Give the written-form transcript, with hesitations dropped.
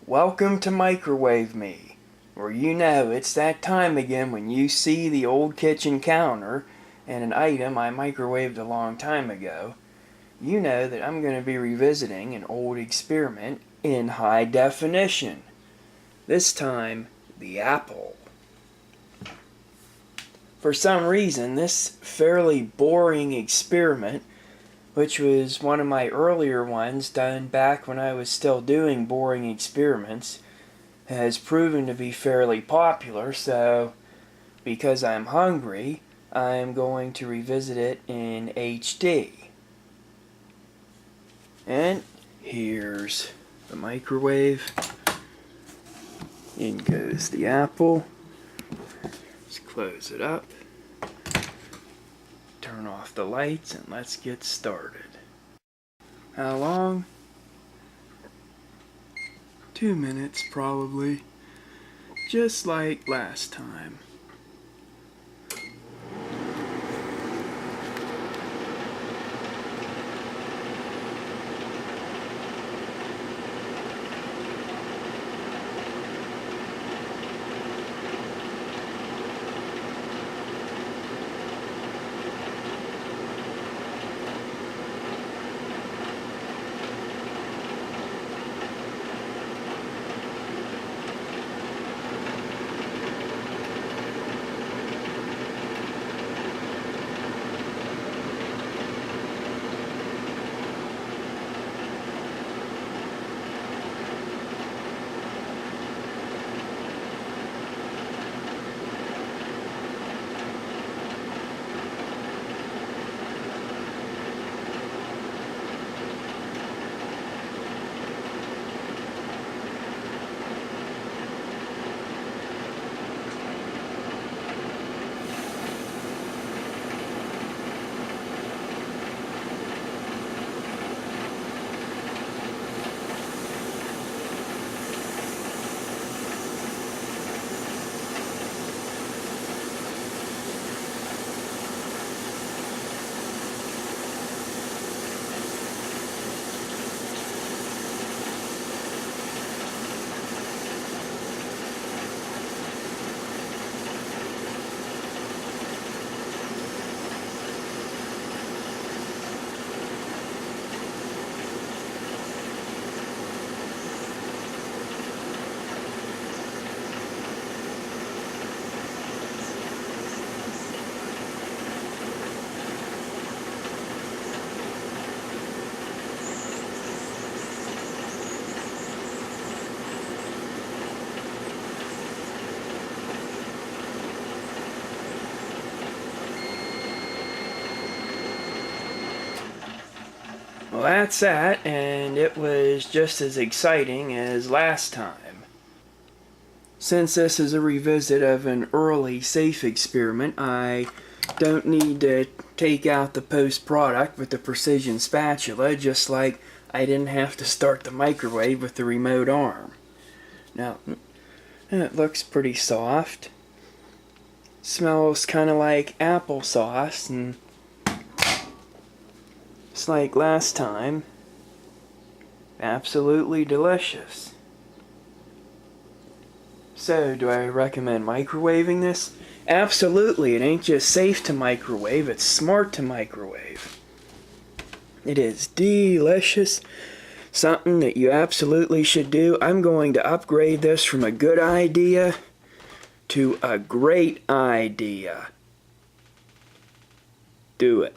Welcome to Microwave Me, where you know it's that time again when you see the old kitchen counter and an item I microwaved a long time ago. You know that I'm going to be revisiting an old experiment in high definition. This time, the apple. For some reason, this fairly boring experiment, which was one of my earlier ones done back when I was still doing boring experiments, has proven to be fairly popular, so because I'm hungry, I'm going to revisit it in HD. And here's the microwave. In goes the apple. Let's close it up. Turn off the lights and let's get started. How long? 2 minutes probably. Just like last time. Well, that's that, and it was just as exciting as last time. Since this is a revisit of an early safe experiment, I don't need to take out the post-product with the precision spatula, just like I didn't have to start the microwave with the remote arm. Now, it looks pretty soft. Smells kind of like applesauce, and just like last time, absolutely delicious. So, do I recommend microwaving this? Absolutely. It ain't just safe to microwave, it's smart to microwave. It is delicious. Something that you absolutely should do. I'm going to upgrade this from a good idea to a great idea. Do it.